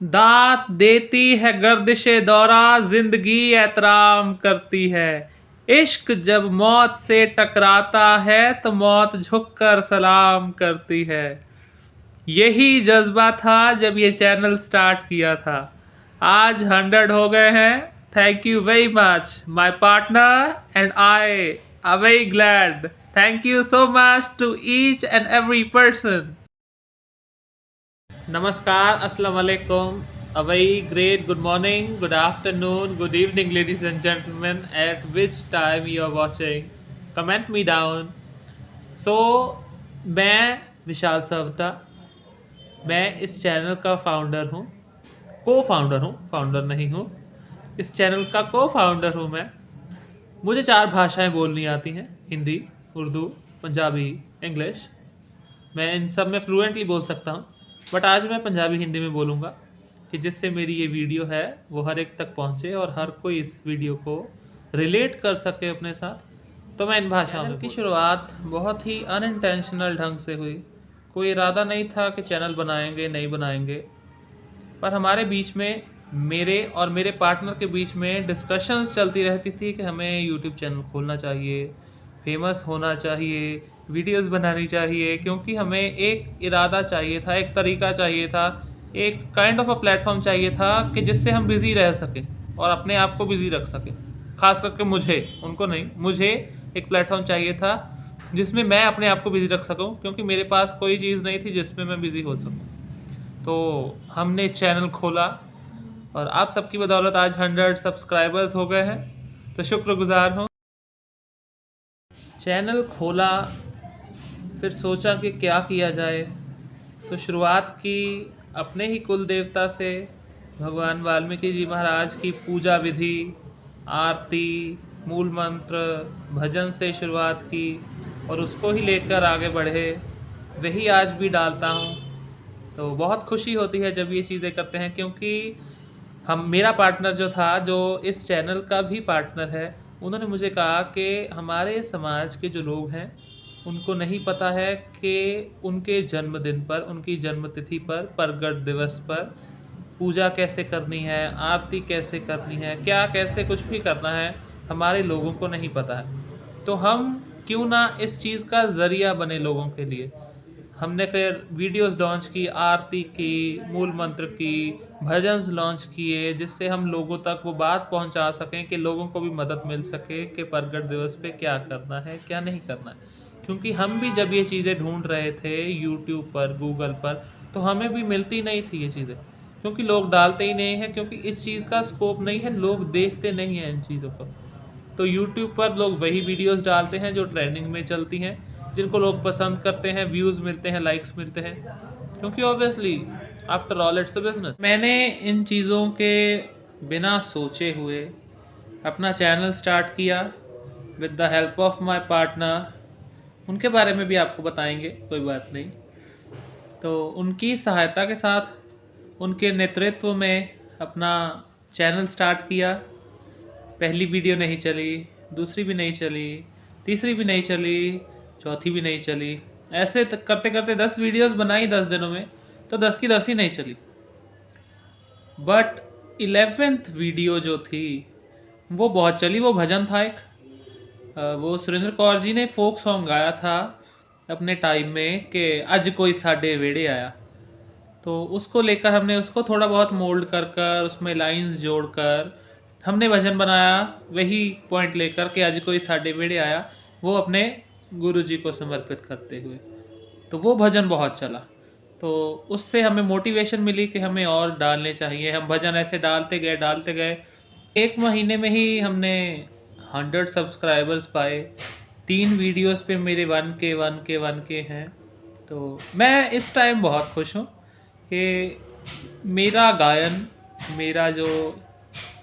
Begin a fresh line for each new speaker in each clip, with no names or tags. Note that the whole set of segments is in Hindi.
दात देती है गर्दिशे दौरा, जिंदगी एहतराम करती है। इश्क जब मौत से टकराता है तो मौत झुककर सलाम करती है। यही जज्बा था जब ये चैनल स्टार्ट किया था। आज 100 हो गए हैं। Thank you very much my partner and I are very glad. Thank you so much to each and every person. Namaskar, Assalamu alaikum. A very great good morning, good afternoon, good evening, ladies and gentlemen, at which time you are watching. Comment me down. So, मैं विशाल सवटा, मैं इस चैनल का फाउंडर हूँ, को फाउंडर हूँ, फाउंडर नहीं हूँ। इस चैनल का को फाउंडर हूँ मैं। मुझे 4 भाषाएं बोलनी आती हैं, हिंदी, उर्दू, पंजाबी, इंग्लिश। मैं इन सब में फ्लुएंटली बोल सकता हूँ, बट आज मैं पंजाबी हिंदी में बोलूँगा कि जिससे मेरी ये वीडियो है वो हर एक तक पहुँचे और हर कोई इस वीडियो को रिलेट कर सके अपने साथ। तो मैं इन भाषाओं में की शुरुआत बहुत ही अनइंटेंशनल ढंग से हुई। कोई इरादा नहीं था कि चैनल बनाएंगे नहीं बनाएंगे, पर हमारे बीच में, मेरे और मेरे पार्टनर के बीच में डिस्कशंस चलती रहती थी कि हमें यूट्यूब चैनल खोलना चाहिए, फेमस होना चाहिए, वीडियोस बनानी चाहिए, क्योंकि हमें एक इरादा चाहिए था, एक तरीका चाहिए था, एक काइंड ऑफ अ प्लेटफॉर्म चाहिए था कि जिससे हम बिज़ी रह सकें और अपने आप को बिज़ी रख सकें। ख़ास करके मुझे, उनको नहीं, मुझे एक प्लेटफॉर्म चाहिए था जिसमें मैं अपने आप को बिज़ी रख सकूं, क्योंकि मेरे पास कोई चीज़ नहीं थी जिसमें मैं बिज़ी हो सकूं। तो हमने चैनल खोला और आप सबकी बदौलत आज 100 सब्सक्राइबर्स हो गए हैं, तो शुक्रगुजार हूँ। चैनल खोला, फिर सोचा कि क्या किया जाए, तो शुरुआत की अपने ही कुल देवता से, भगवान वाल्मीकि जी महाराज की पूजा विधि, आरती, मूल मंत्र, भजन से शुरुआत की और उसको ही लेकर आगे बढ़े। वही आज भी डालता हूँ। तो बहुत खुशी होती है जब ये चीज़ें करते हैं, क्योंकि मेरा पार्टनर जो था, जो इस चैनल का भी पार्टनर है, उन्होंने मुझे कहा कि हमारे समाज के जो लोग हैं उनको नहीं पता है कि उनके जन्मदिन पर, उनकी जन्मतिथि पर, प्रगट दिवस पर पूजा कैसे करनी है, आरती कैसे करनी है, क्या कैसे कुछ भी करना है, हमारे लोगों को नहीं पता है। तो हम क्यों ना इस चीज़ का ज़रिया बने लोगों के लिए। हमने फिर वीडियोस लॉन्च की, आरती की, मूल मंत्र की, भजन्स लॉन्च किए, जिससे हम लोगों तक वो बात पहुंचा सकें कि लोगों को भी मदद मिल सके कि प्रगट दिवस पे क्या करना है, क्या नहीं करना है। क्योंकि हम भी जब ये चीज़ें ढूंढ रहे थे यूट्यूब पर, गूगल पर, तो हमें भी मिलती नहीं थी ये चीज़ें, क्योंकि लोग डालते ही नहीं हैं, क्योंकि इस चीज़ का स्कोप नहीं है, लोग देखते नहीं हैं इन चीज़ों को। तो यूट्यूब पर लोग वही वीडियोस डालते हैं जो ट्रेंडिंग में चलती हैं, जिनको लोग पसंद करते हैं, व्यूज़ मिलते हैं, लाइक्स मिलते हैं, क्योंकि obviously after all it's a business. मैंने इन चीज़ों के बिना सोचे हुए अपना चैनल स्टार्ट किया with the help of my partner. उनके बारे में भी आपको बताएंगे, कोई बात नहीं। तो उनकी सहायता के साथ, उनके नेतृत्व में अपना चैनल स्टार्ट किया। पहली वीडियो नहीं चली, दूसरी भी नहीं चली, तीसरी भी नहीं चली, चौथी भी नहीं चली। ऐसे करते करते 10 वीडियोस बनाई 10 दिनों में, तो 10 की 10 ही नहीं चली। बट 11th वीडियो जो थी वो बहुत चली। वो भजन था एक, वो सुरेंद्र कौर जी ने फोक सॉन्ग गाया था अपने टाइम में कि अज कोई साडे वेड़े आया। तो उसको लेकर हमने उसको थोड़ा बहुत मोल्ड कर कर, उसमें लाइंस जोड़कर हमने भजन बनाया, वही पॉइंट लेकर कि आज कोई साडे वेड़े आया, वो अपने गुरुजी को समर्पित करते हुए। तो वो भजन बहुत चला, तो उससे हमें मोटिवेशन मिली कि हमें और डालने चाहिए। हम भजन ऐसे डालते गए। एक महीने में ही हमने 100 सब्सक्राइबर्स पाए। 3 वीडियोस पे मेरे 1K हैं। तो मैं इस टाइम बहुत खुश हूँ कि मेरा गायन, मेरा जो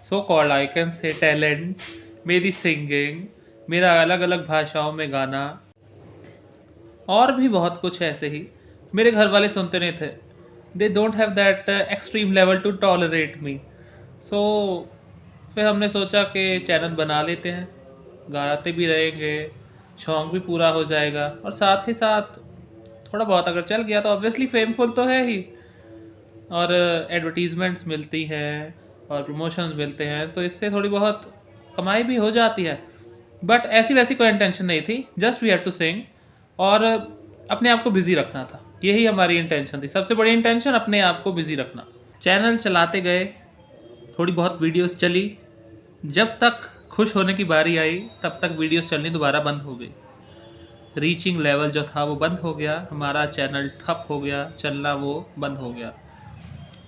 so called I can say talent, मेरी सिंगिंग, मेरा अलग अलग भाषाओं में गाना और भी बहुत कुछ ऐसे ही, मेरे घर वाले सुनते नहीं थे। They don't have that extreme level to tolerate me. So फिर हमने सोचा कि चैनल बना लेते हैं, गाते भी रहेंगे, शौक भी पूरा हो जाएगा, और साथ ही साथ थोड़ा बहुत अगर चल गया तो ऑब्वियसली फेमफुल तो है ही। और एडवर्टीज़मेंट्स मिलती हैं और प्रमोशंस मिलते हैं, तो इससे थोड़ी बहुत कमाई भी हो जाती है। बट ऐसी वैसी कोई इंटेंशन नहीं थी, just we have to sing और अपने आप को बिज़ी रखना था। यही हमारी इंटेंशन थी, सबसे बड़ी इंटेंशन अपने आप को बिज़ी रखना। चैनल चलाते गए, थोड़ी बहुत वीडियोस चली, जब तक खुश होने की बारी आई तब तक वीडियोस चलनी दोबारा बंद हो गई। रीचिंग लेवल जो था वो बंद हो गया, हमारा चैनल ठप हो गया, चलना वो बंद हो गया।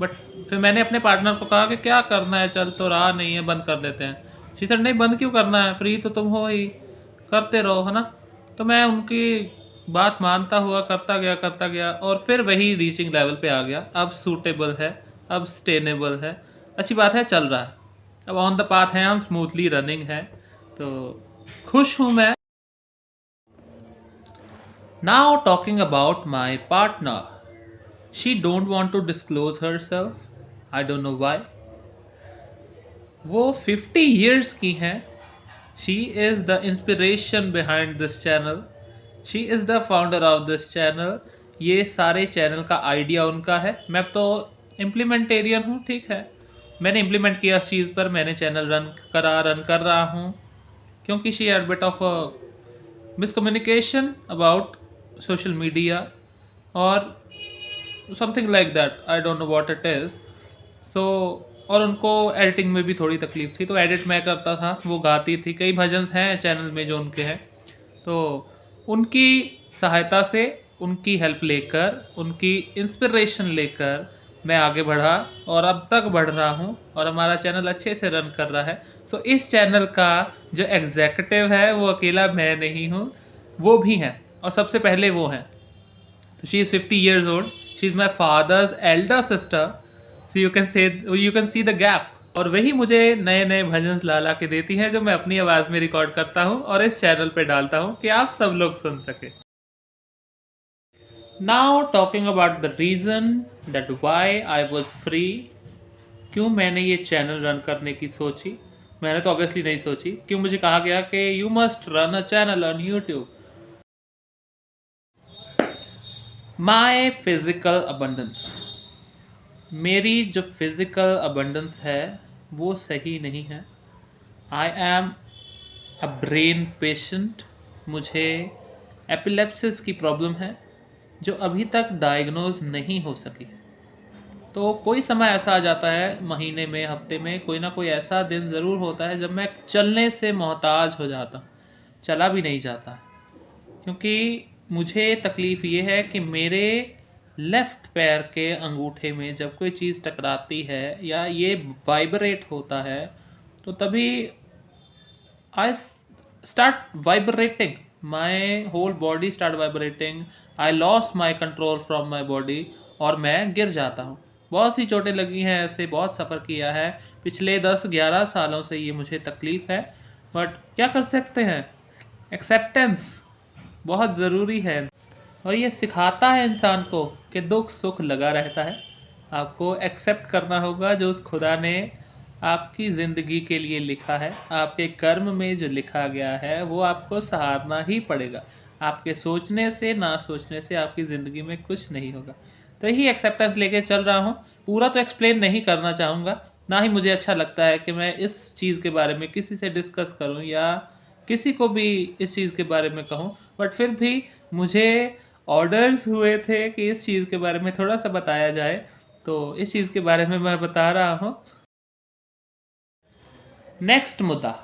बट फिर मैंने अपने पार्टनर को कहा कि क्या करना है, चल तो रहा नहीं है, बंद कर देते हैं। शी सेड नहीं, बंद क्यों करना है, फ्री तो तुम हो ही, करते रहो, है ना। तो मैं उनकी बात मानता हुआ करता गया और फिर वही रीचिंग लेवल पे आ गया। अब सूटेबल है, अब स्टेनेबल है, अच्छी बात है, चल रहा है, अब ऑन द पाथ है, हम स्मूथली रनिंग है, तो खुश हूँ मैं। Now talking about my partner, she don't want to disclose herself, I don't know why. वो 50 ईयर्स की हैं, she is the inspiration behind this channel, she is the founder of this channel. ये सारे चैनल का आइडिया उनका है, मैं तो इम्प्लीमेंटेरियन हूँ, ठीक है, मैंने इम्प्लीमेंट किया इस चीज़ पर, मैंने चैनल रन कर रहा हूँ, क्योंकि she had bit of miscommunication about social media और something like that, I don't know what it is. So और उनको एडिटिंग में भी थोड़ी तकलीफ थी, तो एडिट मैं करता था, वो गाती थी। कई भजन्स हैं चैनल में जो उनके हैं, तो उनकी सहायता से, उनकी हेल्प लेकर, उनकी इंस्पिरेशन लेकर मैं आगे बढ़ा और अब तक बढ़ रहा हूँ और हमारा चैनल अच्छे से रन कर रहा है। सो इस चैनल का जो एग्जीक्यूटिव है वो अकेला मैं नहीं हूँ, वो भी हैं, और सबसे पहले वो हैं। तो she is 50 years old, she is my father's Elder sister, so you can see the gap. और वही मुझे नए नए भजन ला के देती हैं, जो मैं अपनी आवाज़ में रिकॉर्ड करता हूँ और इस चैनल पे डालता हूँ कि आप सब लोग सुन सके। Now talking about the reason that why I was free, क्यों मैंने ये चैनल रन करने की सोची। मैंने तो ऑब्वियसली नहीं सोची, क्यों मुझे कहा गया कि you must run a channel on YouTube. My physical abundance, मेरी जो फिजिकल अबंडेंस है वो सही नहीं है। I am a brain patient, मुझे एपिलेप्सिस की प्रॉब्लम है जो अभी तक डायग्नोज नहीं हो सकी। तो कोई समय ऐसा आ जाता है, महीने में, हफ्ते में, कोई ना कोई ऐसा दिन ज़रूर होता है जब मैं चलने से मोहताज हो जाता हूँ, चला भी नहीं जाता, क्योंकि मुझे तकलीफ़ ये है कि मेरे लेफ़्ट पैर के अंगूठे में जब कोई चीज़ टकराती है या ये वाइब्रेट होता है, तो तभी I start vibrating, my whole body start vibrating, I loss my control from my body और मैं गिर जाता हूँ। बहुत सी चोटें लगी हैं, ऐसे बहुत सफ़र किया है, पिछले 10-11 सालों से ये मुझे तकलीफ़ है, बट क्या कर सकते हैं, एक्सेप्टेंस बहुत ज़रूरी है। और ये सिखाता है इंसान को कि दुख सुख लगा रहता है, आपको एक्सेप्ट करना होगा जो उस खुदा ने आपकी ज़िंदगी के लिए लिखा है, आपके कर्म में जो लिखा गया है वो आपको सहारना ही पड़ेगा। आपके सोचने से, ना सोचने से आपकी ज़िंदगी में कुछ नहीं होगा। तो यही एक्सेप्टेंस लेके चल रहा हूँ। पूरा तो एक्सप्लेन नहीं करना चाहूँगा, ना ही मुझे अच्छा लगता है कि मैं इस चीज़ के बारे में किसी से डिस्कस करूँ या किसी को भी इस चीज़ के बारे में कहूँ, बट फिर भी मुझे ऑर्डर्स हुए थे कि इस चीज़ के बारे में थोड़ा सा बताया जाए, तो इस चीज़ के बारे में मैं बता रहा हूँ। नेक्स्ट मुद्दा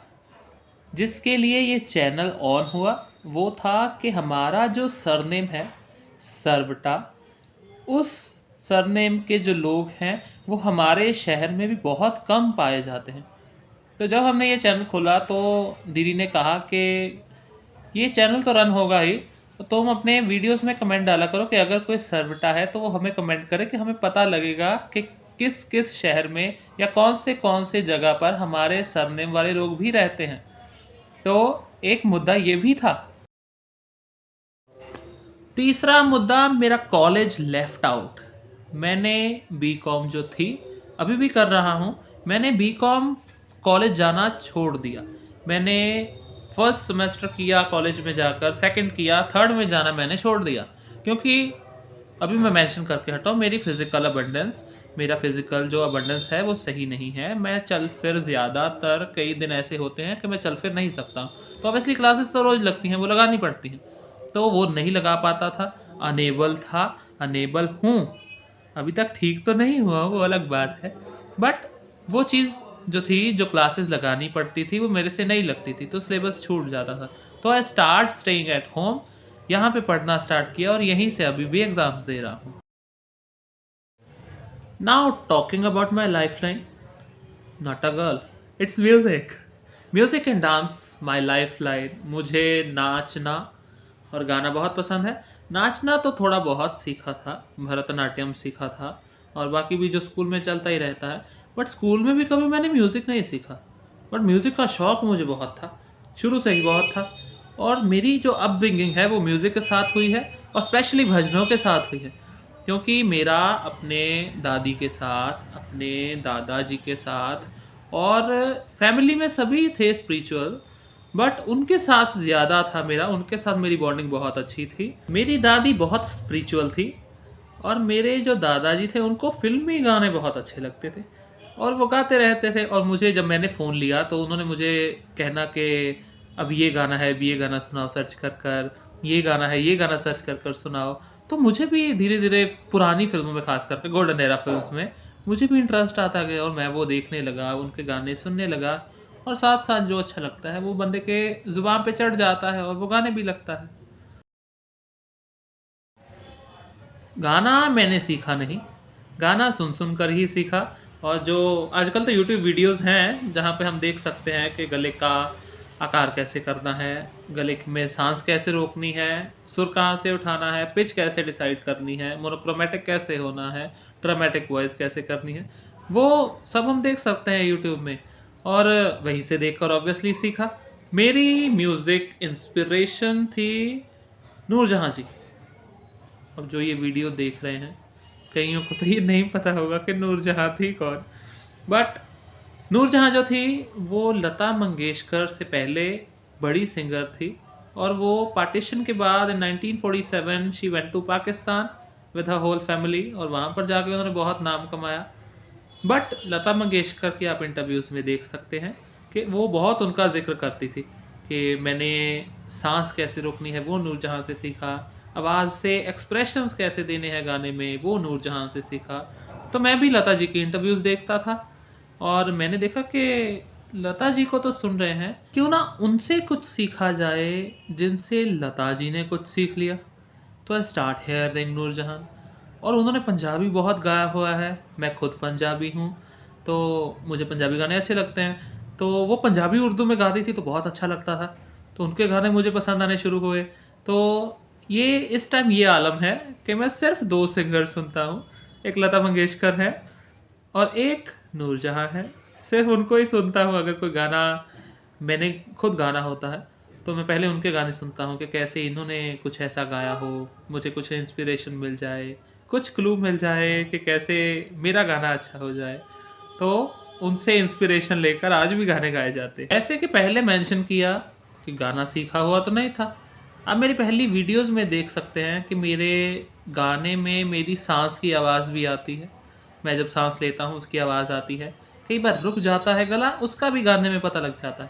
जिसके लिए ये चैनल ऑन हुआ वो था कि हमारा जो सरनेम है सरवटा, उस सरनेम के जो लोग हैं वो हमारे शहर में भी बहुत कम पाए जाते हैं। तो जब हमने ये चैनल खोला तो दीदी ने कहा कि ये चैनल तो रन होगा ही, तो तुम अपने वीडियोस में कमेंट डाला करो कि अगर कोई सरवटा है तो वो हमें कमेंट करे कि हमें पता लगेगा कि किस किस शहर में या कौन से जगह पर हमारे सरनेम वाले लोग भी रहते हैं। तो एक मुद्दा ये भी था। तीसरा मुद्दा मेरा कॉलेज लेफ्ट आउट। मैंने बीकॉम जो थी, अभी भी कर रहा हूँ, मैंने बीकॉम कॉलेज जाना छोड़ दिया। मैंने फर्स्ट सेमेस्टर किया कॉलेज में जाकर, सेकंड किया, थर्ड में जाना मैंने छोड़ दिया, क्योंकि अभी मैं मेंशन करके हटाऊँ, मेरी फिजिकल अबंडेंस, मेरा फिज़िकल जो अबंडेंस है वो सही नहीं है, मैं चल फिर ज़्यादातर कई दिन ऐसे होते हैं कि मैं चल फिर नहीं सकता हूँ। तो ऑब्वियसली क्लासेस तो रोज़ लगती हैं, वो लगानी पड़ती हैं। तो वो नहीं लगा पाता था, अनेबल हूँ, अभी तक ठीक तो नहीं हुआ वो अलग बात है। बट वो चीज़ जो थी, जो क्लासेस लगानी पड़ती थी, वो मेरे से नहीं लगती थी, तो सिलेबस छूट जाता था। तो I start staying at home, यहाँ पे पढ़ना स्टार्ट किया और यहीं से अभी भी एग्ज़ाम्स दे रहा हूँ। Now talking about my lifeline, not a girl, it's music. Music and dance my lifeline. मुझे नाचना और गाना बहुत पसंद है। नाचना तो थोड़ा बहुत सीखा था, भरतनाट्यम सीखा था और बाकी भी जो स्कूल में चलता ही रहता है। बट स्कूल में भी कभी मैंने म्यूज़िक नहीं सीखा। बट म्यूज़िक का शौक़ मुझे बहुत था, शुरू से ही बहुत था। और मेरी जो अपब्रिंगिंग है वो म्यूज़िक के साथ हुई है और स्पेशली भजनों के साथ हुई है। क्योंकि मेरा अपने दादी के साथ, अपने दादाजी के साथ और फैमिली में सभी थे स्पिरिचुअल, बट उनके साथ ज़्यादा था मेरा, उनके साथ मेरी बॉन्डिंग बहुत अच्छी थी। मेरी दादी बहुत स्पिरिचुअल थी और मेरे जो दादाजी थे उनको फ़िल्मी गाने बहुत अच्छे लगते थे और वो गाते रहते थे। और मुझे जब मैंने फ़ोन लिया तो उन्होंने मुझे कहना कि अब ये गाना है, अब ये गाना सुनाओ सर्च कर, ये गाना है, ये गाना सर्च कर सुनाओ। तो मुझे भी धीरे-धीरे पुरानी फ़िल्मों में, ख़ास करके गोल्डन एरा फ़िल्म्स में, मुझे भी इंटरेस्ट आता गया और मैं वो देखने लगा, उनके गाने सुनने लगा और साथ-साथ जो अच्छा लगता है वो बंदे के ज़ुबान पे चढ़ जाता है और वो गाने भी लगता है। गाना मैंने सीखा नहीं, गाना सुन-सुन कर ही सीखा। और जो आजकल तो यूट्यूब वीडियोज़ हैं, जहाँ पे हम देख सकते हैं कि गले का आकार कैसे करना है, गले में साँस कैसे रोकनी है, सुर कहाँ से उठाना है, पिच कैसे डिसाइड करनी है, मोनोक्रोमैटिक कैसे होना है, ड्रामेटिक वॉइस कैसे करनी है, वो सब हम देख सकते हैं यूट्यूब में और वहीं से देखकर ऑब्वियसली सीखा। मेरी म्यूज़िक इंस्पिरेशन थी नूरजहाँ जी। अब जो ये वीडियो देख रहे हैं, कइयों को तो ये नहीं पता होगा कि नूरजहाँ थी कौन। बट नूरजहाँ जो थी वो लता मंगेशकर से पहले बड़ी सिंगर थी और वो पार्टीशन के बाद in 1947 she went to Pakistan with her whole family और वहाँ पर जाके उन्होंने बहुत नाम कमाया। बट लता मंगेशकर की आप इंटरव्यूज़ में देख सकते हैं कि वो बहुत उनका ज़िक्र करती थी कि मैंने साँस कैसे रोकनी है वो नूरजहाँ से सीखा, आवाज़ से एक्सप्रेशंस कैसे देने हैं गाने में वो नूरजहाँ से सीखा। तो मैं भी लता जी की इंटरव्यूज़ देखता था और मैंने देखा कि लता जी को तो सुन रहे हैं, क्यों ना उनसे कुछ सीखा जाए जिनसे लता जी ने कुछ सीख लिया। तो आई स्टार्ट हियरिंग नूरजहाँ और उन्होंने पंजाबी बहुत गाया हुआ है। मैं खुद पंजाबी हूँ, तो मुझे पंजाबी गाने अच्छे लगते हैं। तो वो पंजाबी उर्दू में गाती थी तो बहुत अच्छा लगता था, तो उनके गाने मुझे पसंद आने शुरू हुए। तो ये इस टाइम ये आलम है कि मैं सिर्फ़ 2 सिंगर सुनता हूँ, एक लता मंगेशकर हैं और एक नूरजहाँ है। सिर्फ़ उनको ही सुनता हूँ। अगर कोई गाना मैंने खुद गाना होता है, तो मैं पहले उनके गाने सुनता हूँ कि कैसे इन्होंने कुछ ऐसा गाया हो, मुझे कुछ इंस्पिरेशन मिल जाए, कुछ क्लू मिल जाए कि कैसे मेरा गाना अच्छा हो जाए। तो उनसे इंस्पिरेशन लेकर आज भी गाने गाए जाते हैं। ऐसे कि पहले मेंशन किया कि गाना सीखा हुआ तो नहीं था। आप मेरी पहली वीडियोज़ में देख सकते हैं कि मेरे गाने में मेरी साँस की आवाज़ भी आती है। मैं जब साँस लेता हूँ उसकी आवाज़ आती है। कई बार रुक जाता है गला, उसका भी गाने में पता लग जाता है।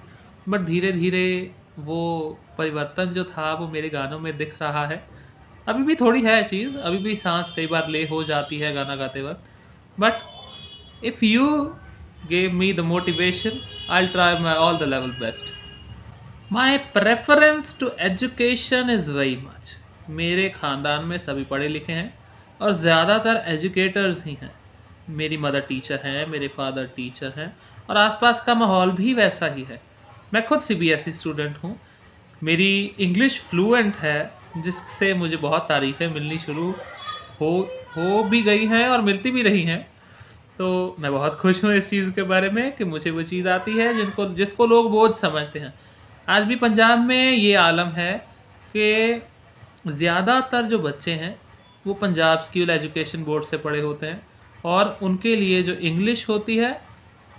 बट धीरे-धीरे वो परिवर्तन जो था वो मेरे गानों में दिख रहा है। अभी भी थोड़ी है चीज़, अभी भी साँस कई बार ले हो जाती है गाना गाते वक़्त। But if you give me the motivation, I will try my all the level best. My preference to education is very much. मेरे ख़ानदान में सभी पढ़े लिखे हैं और ज़्यादातर एजुकेटर्स ही हैं। मेरी मदर टीचर हैं, मेरे फादर टीचर हैं और आसपास का माहौल भी वैसा ही है। मैं खुद सीबीएसई स्टूडेंट हूँ। मेरी इंग्लिश फ्लुएंट है, जिससे मुझे बहुत तारीफ़ें मिलनी शुरू हो हो भी गई हैं और मिलती भी रही हैं। तो मैं बहुत खुश हूँ इस चीज़ के बारे में कि मुझे वो चीज़ आती है जिसको लोग बोझ समझते हैं। आज भी पंजाब में ये आलम है कि ज़्यादातर जो बच्चे हैं वो पंजाब स्कूल एजुकेशन बोर्ड से पढ़े होते हैं और उनके लिए जो इंग्लिश होती है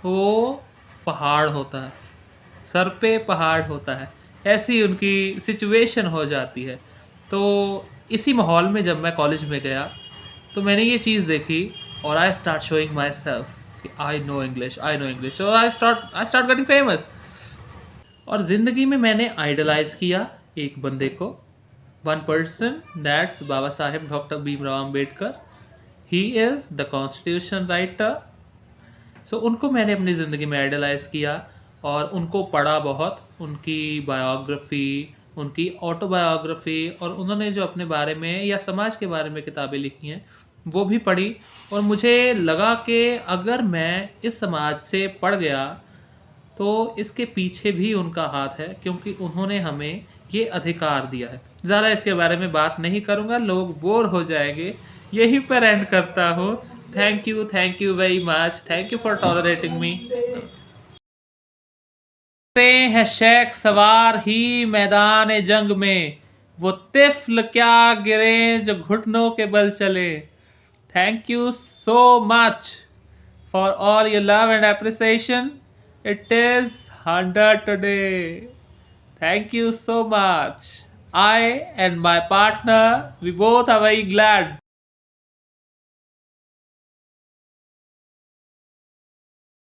वो पहाड़ होता है, सर पे पहाड़ होता है, ऐसी उनकी सिचुएशन हो जाती है। तो इसी माहौल में जब मैं कॉलेज में गया तो मैंने ये चीज़ देखी और I start showing myself कि I know English, I know English, और आई स्टार्ट गेटिंग फेमस। और ज़िंदगी में मैंने आइडलाइज किया एक बंदे को, one person, that's Baba Saheb doctor Bhimrao Ambedkar. He is the constitution writer. So उनको मैंने अपनी ज़िंदगी में आइडलाइज किया और उनको पढ़ा बहुत, उनकी बायोग्राफी, उनकी ऑटोबायोग्राफी, और उन्होंने जो अपने बारे में या समाज के बारे में किताबें लिखी हैं वो भी पढ़ी। और मुझे लगा कि अगर मैं इस समाज से पढ़ गया तो इसके पीछे भी उनका हाथ है, क्योंकि उन्होंने हमें ये अधिकार दिया है। ज़्यादा इसके बारे में बात नहीं करूँगा, लोग बोर हो जाएंगे, यहीं पर एंड करता हूँ। Thank you very much, thank you for tolerating me. हैं शेख सवार ही मैदान जंग में, वो तिफ्ल क्या गिरे जो घुटनों के बल चले। Thank you so much for all your love and appreciation. It is 100 today. Thank you so much. I and my partner, we both are very glad.